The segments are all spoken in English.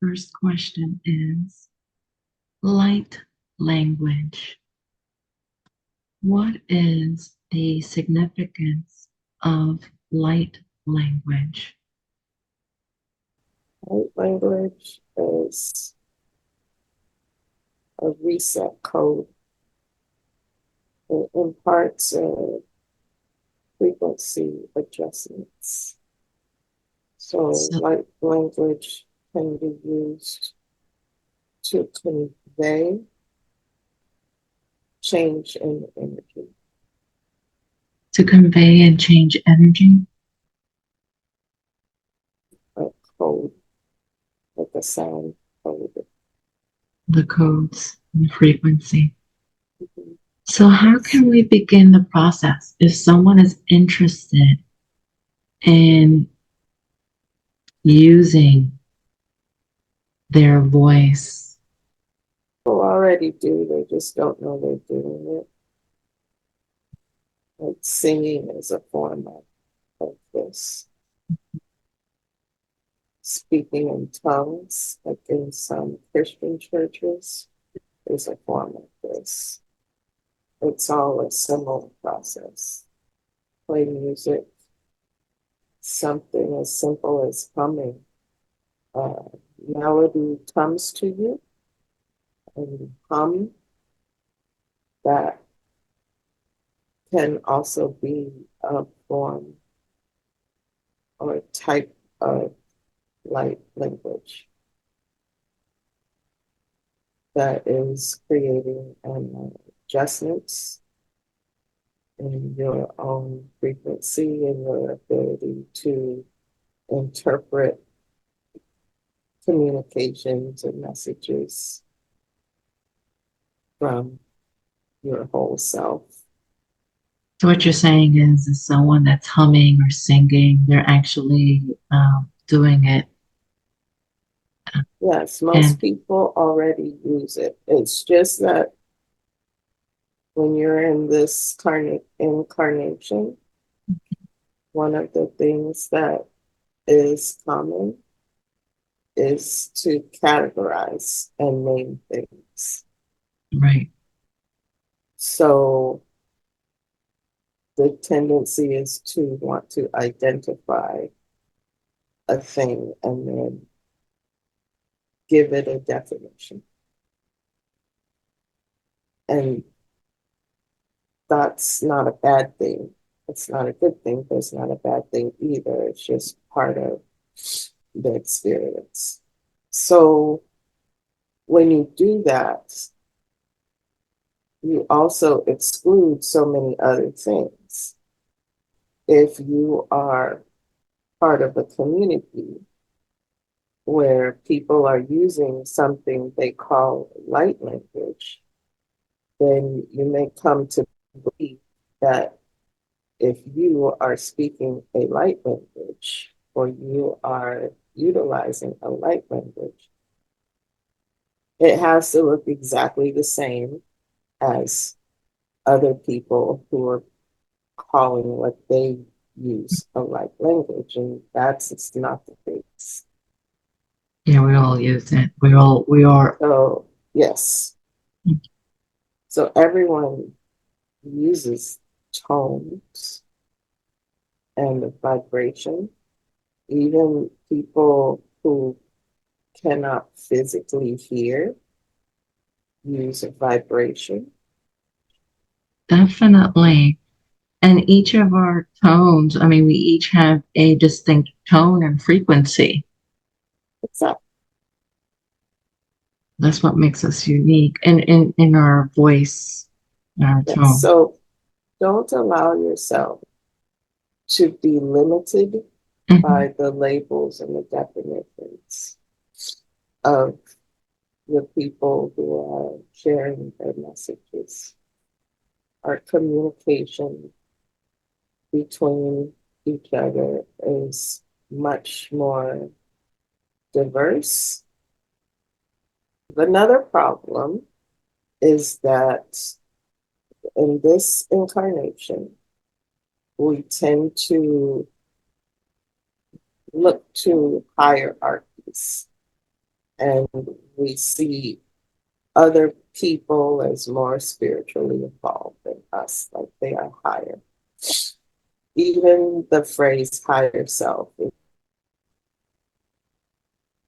first question is light language. What is the significance of light language? Light language is a reset code. It imparts frequency adjustments. So So, light language can be used to convey change in energy. to convey and change energy, A code, like a sound code. the codes, and frequency. Mhm. So, how Yes. can we begin the process if someone is interested in using their voice? People already do, they just don't know they're doing it. Like singing is a form of this. Speaking in tongues, like in some Christian churches, is a form of this. It's all a similar process. Play music, something as simple as humming. Uh, Melody comes to you and you hum. That can also be a form or type of light language that is creating an adjustments in your own frequency and your ability to interpret communications and messages from your whole self. So, what you're saying is someone that's humming or singing, they're actually doing it. Yes, most And people already use it. It's just that when you're in this incarnation, one of the things that is common is to categorize and name things. right, So the tendency is to want to identify a thing and then give it a definition. And that's not a bad thing. It's not a good thing, but it's not a bad thing either. It's just part of the experience. So when you do that, you also exclude so many other things. If you are part of a community where people are using something they call light language, then you may come to believe that if you are speaking a light language or you are utilizing a light language, it has to look exactly the same as other people who are calling what they use a light language, and that's not the case. yeah, we all use it. We are. So yes, so everyone uses tones and the vibration. Even people who cannot physically hear use a vibration. Definitely. And each of our tones, I mean, we each have a distinct tone and frequency. Exactly. That's what makes us unique in our voice, in our Yes. tone. So don't allow yourself to be limited Mhm. by the labels and the definitions of the people who are sharing their messages. Our communication between each other is much more diverse. Another problem is that in this incarnation, we tend to look to hierarchies and we see other people as more spiritually evolved than us, like they are higher. Even the phrase higher self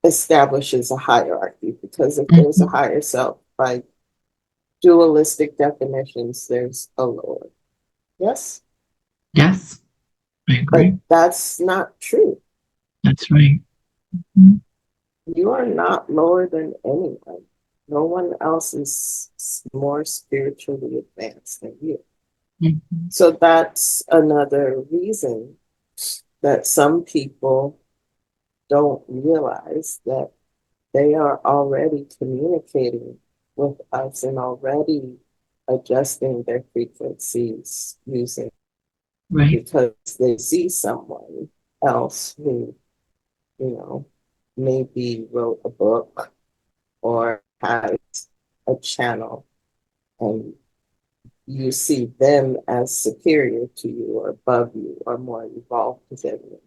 establishes a hierarchy, because if there's a Mhm. higher self, by dualistic definitions, there's a lower. Yes? Yes, I But agree. that's not true. That's right. Mhm. You are not lower than anyone. No one else is more spiritually advanced than you. Mhm. So that's another reason that some people don't realize that they are already communicating with us and already adjusting their frequencies using, Right. because they see someone else who, you know, maybe wrote a book or has a channel, and you see them as superior to you or above you or more evolved than you.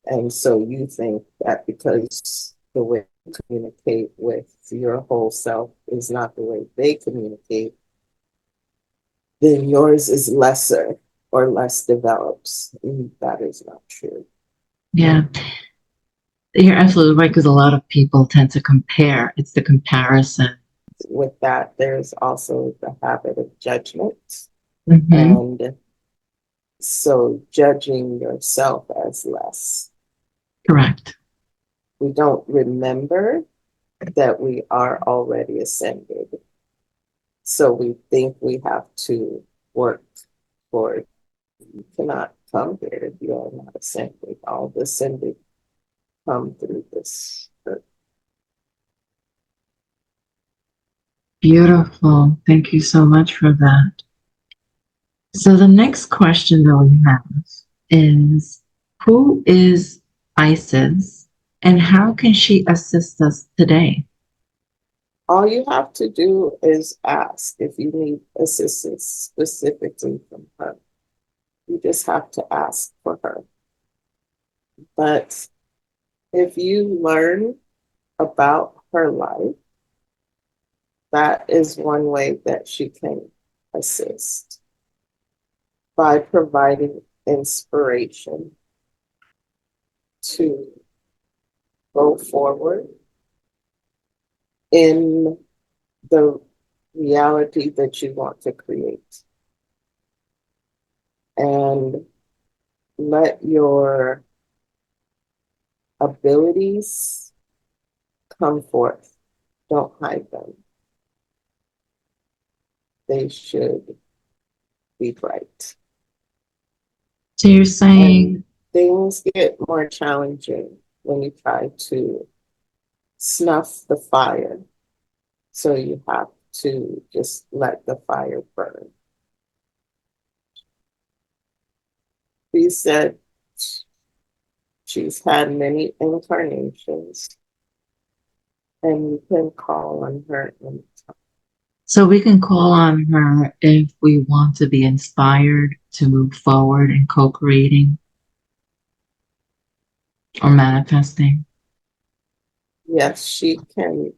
And so you think that because the way you communicate with your whole self is not the way they communicate, then yours is lesser or less developed. And that is not true. Yeah, you're absolutely right because a lot of people tend to compare. It's the comparison. With that, there's also the habit of judgment. Hmm. And so judging yourself as less. Correct. We don't remember that we are already ascended. So we think we have to work for it. You cannot come here if you are not ascended. All the ascended come through this earth. Beautiful. Thank you so much for that. So the next question that we have is, who is Isis and how can she assist us today? All you have to do is ask if you need assistance specifically from her. You just have to ask for her. But if you learn about her life, that is one way that she can assist, by providing inspiration to go forward in the reality that you want to create, and let your abilities come forth. Don't hide them. They should be bright. So you're And saying, things get more challenging when you try to snuff the fire. So you have to just let the fire burn. He said she's had many incarnations, and you can call on her anytime. so we can call on her if we want to be inspired to move forward in co-creating or manifesting Yes, she can.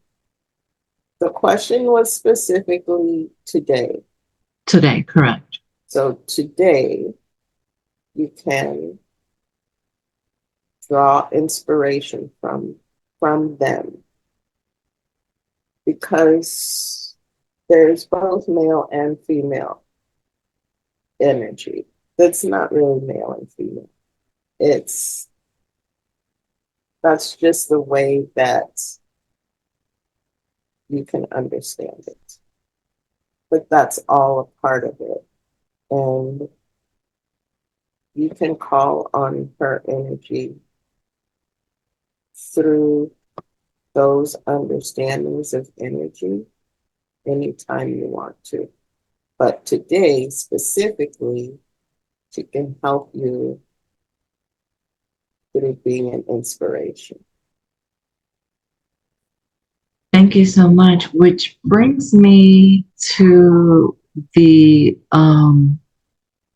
The question was specifically today. today, correct? So today you can draw inspiration from them, because there's both male and female energy. That's not really male and female. It's That's just the way that you can understand it. But that's all a part of it. And you can call on her energy through those understandings of energy anytime you want to. But today, specifically, she can help you through being an inspiration. Thank you so much. Which brings me to the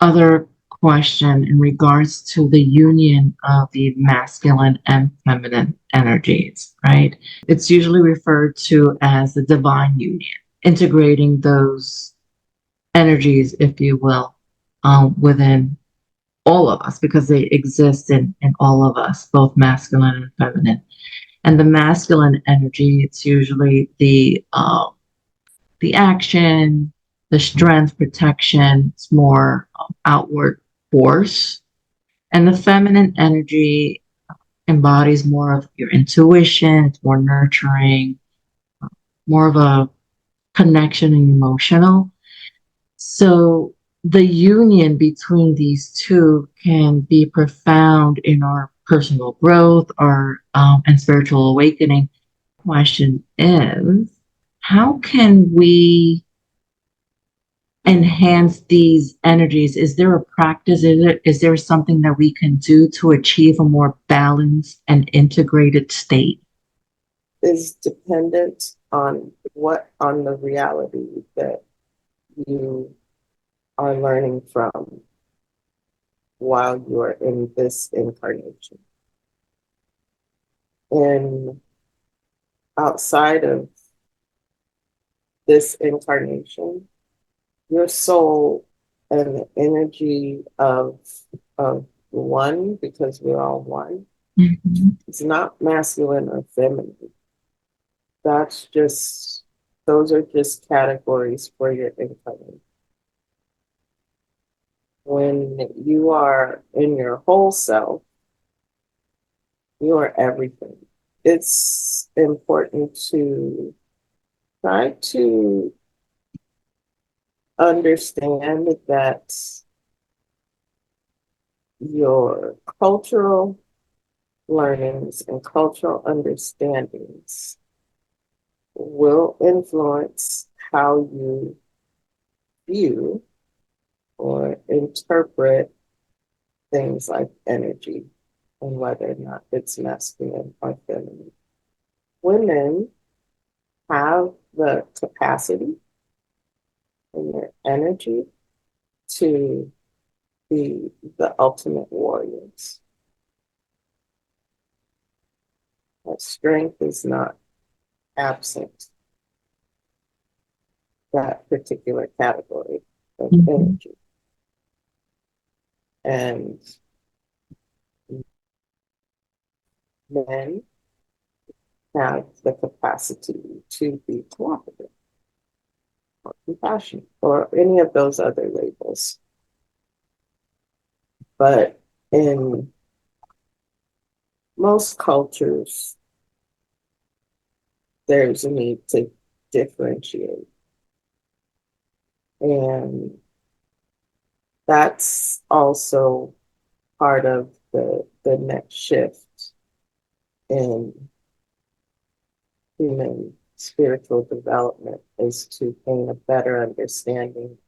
other question in regards to the union of the masculine and feminine energies, right? It's usually referred to as the divine union, integrating those energies, if you will, within all of us because they exist in all of us, both masculine and feminine. And the masculine energy, it's usually the action, the strength, protection. It's more outward force. And the feminine energy embodies more of your intuition. It's more nurturing, more of a connection and emotional. So the union between these two can be profound in our personal growth or and spiritual awakening. Question is, how can we enhance these energies? Is there a practice? Is there something that we can do to achieve a more balanced and integrated state? Is dependent on the reality that you are learning from while you are in this incarnation. And outside of this incarnation, your soul and the energy of one, because we're all one, it's not masculine or feminine. Those are just categories for your incarnation. When you are in your whole self, you are everything. It's important to try to understand that your cultural learnings and cultural understandings will influence how you view or interpret things like energy and whether or not it's masculine or feminine. Women have the capacity and their energy to be the ultimate warriors. That strength is not absent, that particular category of energy. And men have the capacity to be cooperative or compassionate or any of those other labels. But in most cultures, there's a need to differentiate. And that's also part of the next shift in human spiritual development is to gain a better understanding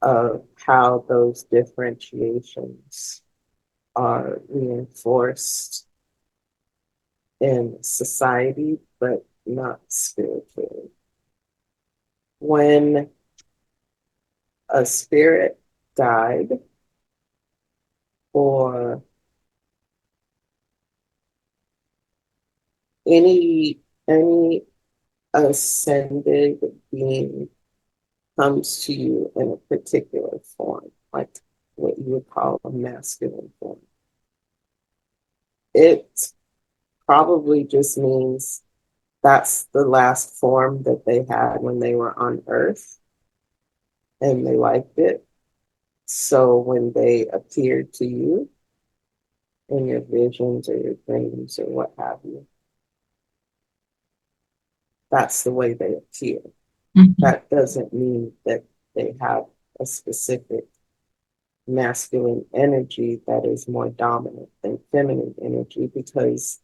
of how those differentiations are reinforced in society, but not spiritually. When a spirit died or any ascended being comes to you in a particular form, like what you would call a masculine form, it probably just means that's the last form that they had when they were on Earth and they liked it. So when they appeared to you in your visions or your dreams or what have you, that's the way they appear. That doesn't mean that they have a specific masculine energy that is more dominant than feminine energy, because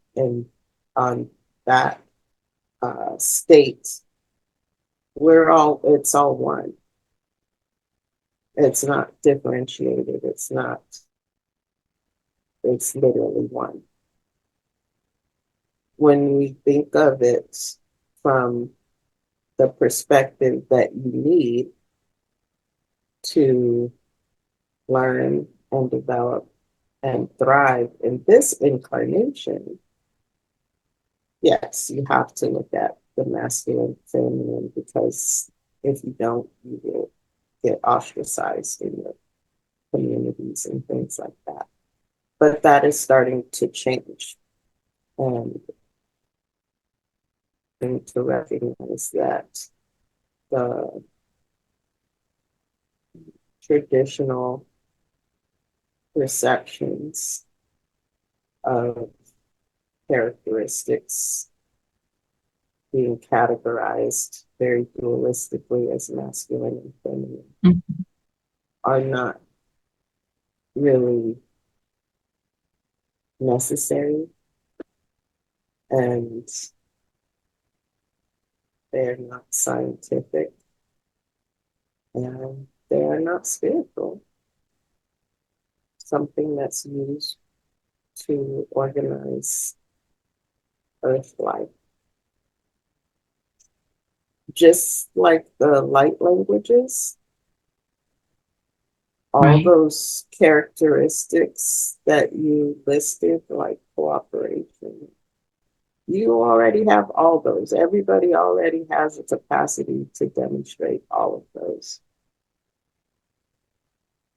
on that state, it's all one. It's not differentiated. It's literally one. When we think of it from the perspective that you need to learn and develop and thrive in this incarnation, yes, you have to look at the masculine, feminine, because if you don't, you will get ostracized in your communities and things like that. But that is starting to change, and to recognize that the traditional perceptions of characteristics being categorized very dualistically as masculine and feminine Mhm. are not really necessary, and they're not scientific, and they are not spiritual. Something that's used to organize earth life. Just like the light languages, all Right. those characteristics that you listed, like cooperation, you already have all those. Everybody already has the capacity to demonstrate all of those.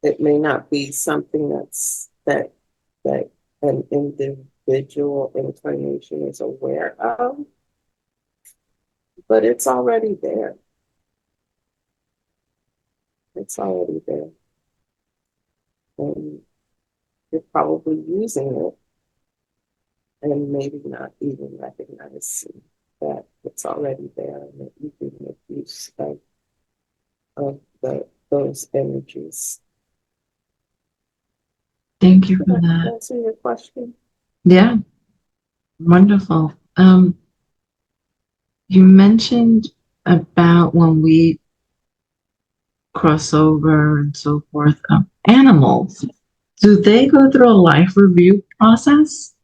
It may not be something that an individual incarnation is aware of, but it's already there. It's already there. And you're probably using it and maybe not even recognizing that it's already there and that you can make use of those energies. Thank you Did for that that. answer your question? Yeah, wonderful. You mentioned about when we cross over and so forth. Animals, do they go through a life review process?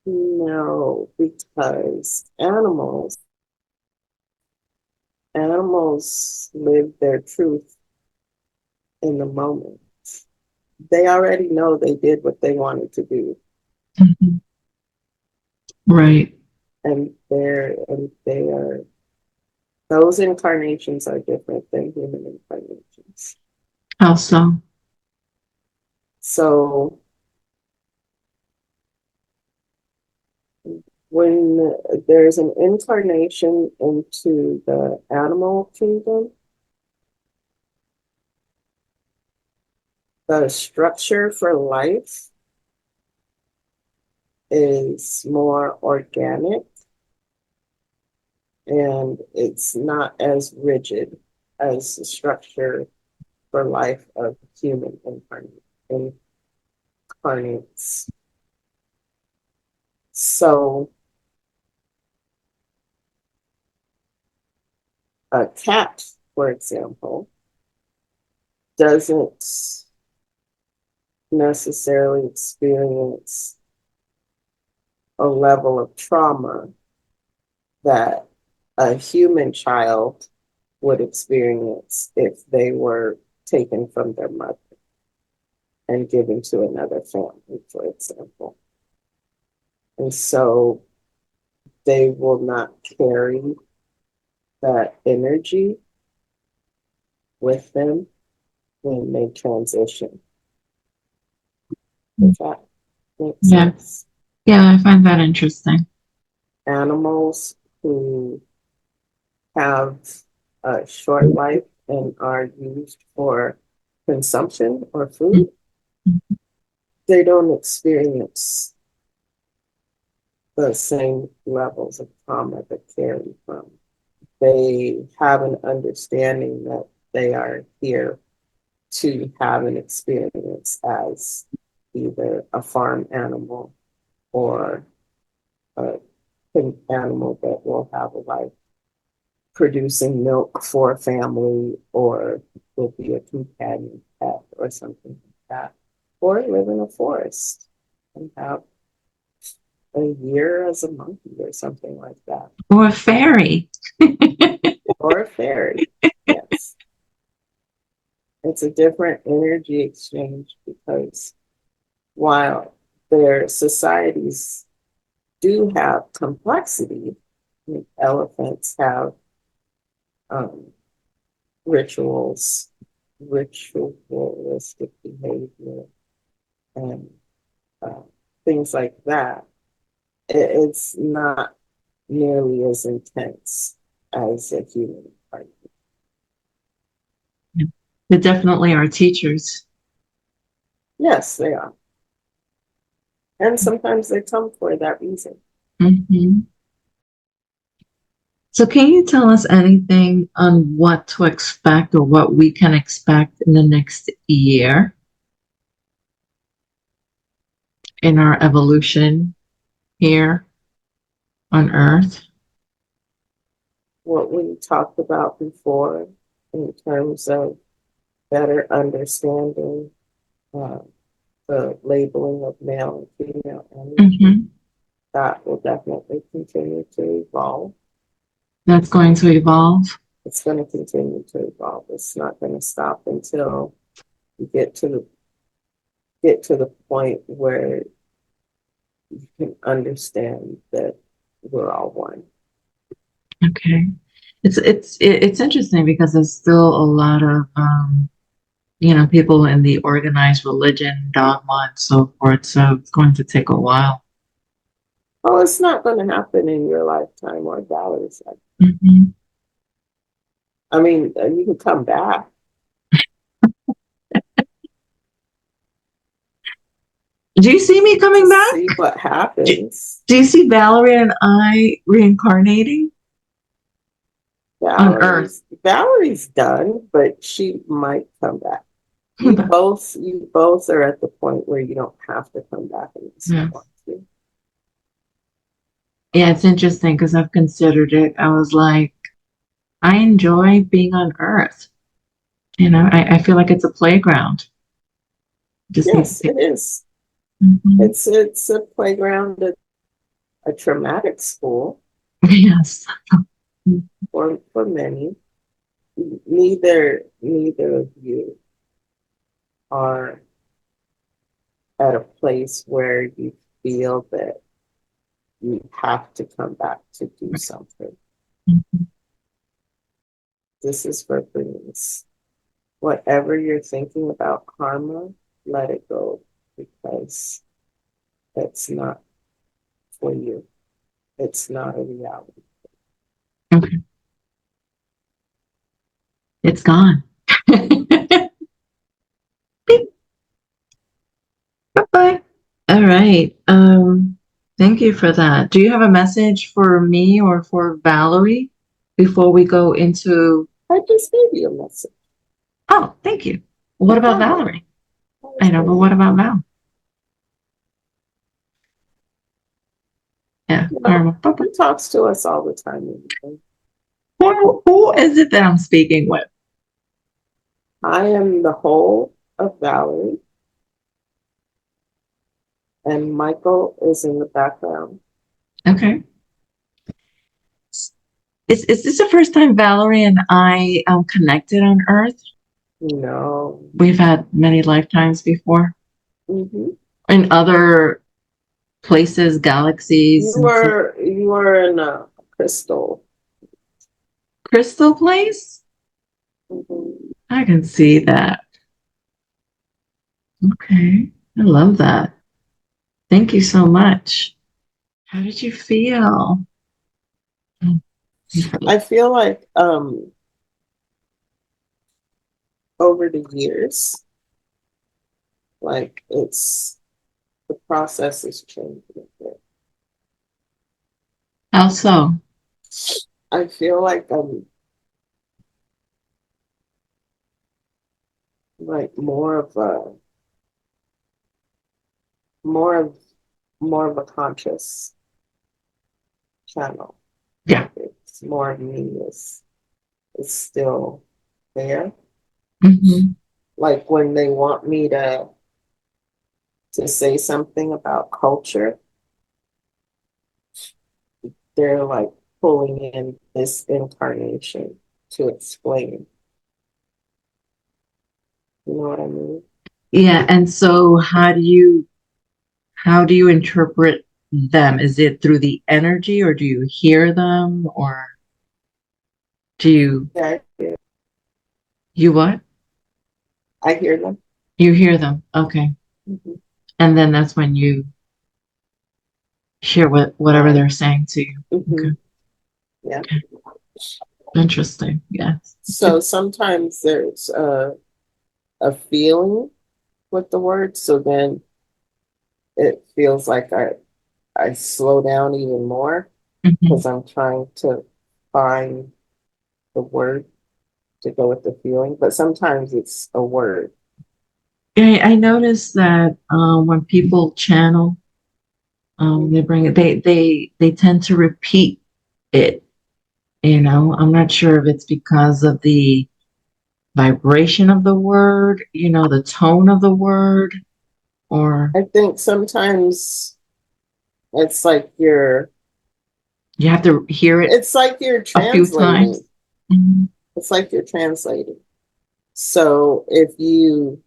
No, because animals live their truth in the moment. They already know they did what they wanted to do. Mhm. Right. And they are those incarnations are different than human incarnations. How so? So when there's an incarnation into the animal kingdom, the structure for life is more organic and it's not as rigid as the structure for life of human incarnates. So a cat, for example, doesn't necessarily experience a level of trauma that a human child would experience if they were taken from their mother and given to another family, for example. And so they will not carry that energy with them when they transition. Does that make Yeah. sense? Yeah, I find that interesting. Animals who have a short life and are used for consumption or food, they don't experience the same levels of trauma that carry from. They have an understanding that they are here to have an experience as either a farm animal or an animal that will have a life producing milk for a family or will be a companion pet or something like that. Or live in a forest and have a year as a monkey or something like that. Or a fairy. Or a fairy, yes. It's a different energy exchange because while their societies do have complexity, like elephants have um, rituals, ritualistic behavior, and uh, things like that. It's not nearly as intense as a human party. They definitely are teachers. Yes, they are. And sometimes they come for that reason. Hmm. So, can you tell us anything on what to expect or what we can expect in the next year in our evolution here on Earth? What we talked about before in terms of better understanding uh, the labeling of male and female energy, Hmm. that will definitely continue to evolve. That's going to evolve. It's going to continue to evolve. It's not going to stop until you get to the point where you can understand that we're all one. Okay. It's interesting because there's still a lot of people in the organized religion, dogma, and so forth. So it's going to take a while. Oh, it's not going to happen in your lifetime or Valerie's lifetime. Hmm. I mean, you can come back Do you see me to coming back? see what Do, happens. do you see Valerie and I reincarnating on Earth? Valerie's done, but she might come back. You both are at the point where you don't have to come back unless you Yeah. want to. Yeah, it's interesting because I've considered it. I was like, I enjoy being on Earth. I feel like it's a playground. Just need to Yes, take. it is. Mhm. It's a playground, a traumatic school Yes. for many. Neither of you are at a place where you feel that you have to come back to do something. Mhm. This is for Bernice. Whatever you're thinking about karma, let it go because it's not for you. It's not a reality. Okay. It's gone. Bye. All right. Thank you for that. Do you have a message for me or for Valerie before we go into? I just gave you a message. Oh, thank you. The What about karma. Valerie? I I was know, but saying, what about Val? Yeah, karma. Bye-bye. he talks to us all the time. Who is it that I'm speaking with? I am the whole of Valerie, and Michael is in the background. Okay. Is this the first time Valerie and I connected on Earth? No. We've had many lifetimes before Mm-hmm. in other places, galaxies, and so You were in a crystal. Crystal Place. Mm-hmm. I can see that. Okay, I love that. Thank you so much. How did you feel? I feel like over the years, like it's the process is changing a bit. How so? I feel like I'm like more of more of a conscious channel. Yeah. It's more of me is still there. Hmm. Like when they want me to say something about culture, they're like pulling in this incarnation to explain You know what I mean? Yeah, and so how do you interpret them? Is it through the energy, or do you hear them, or do Yeah, you what? I hear them. You hear them. Okay. Hmm. And then that's when you share whatever Right. they're saying to you. Hmm. Okay. Yeah. Okay. Interesting. Yes. So sometimes there's a feeling with the word, so then it feels like I slow down even more Mhm. because I'm trying to find the word to go with the feeling. But sometimes it's a word. I noticed that when people channel, Mhm. they bring it. They tend to repeat it. I'm not sure if it's because of the vibration of the word, the tone of the word, or I think sometimes it's like you have to hear it it's like you're a few translating. times. Mhm. It's like you're translating. So if you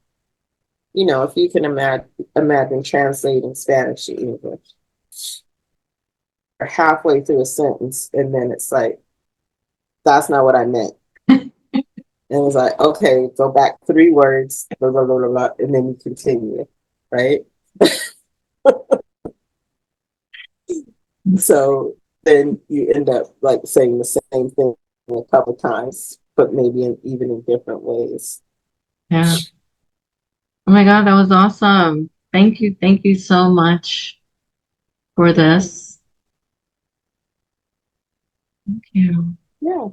can imagine translating Spanish to English, or halfway through a sentence, and then it's like, that's not what I meant. And it's like, okay, go back 3 words, blah, blah, blah, blah, blah, and then you continue, right? So then you end up like saying the same thing a couple times, but maybe even in different ways. Yeah. Oh my God, that was awesome. Thank you. Thank you so much for this. Thank you. Yeah.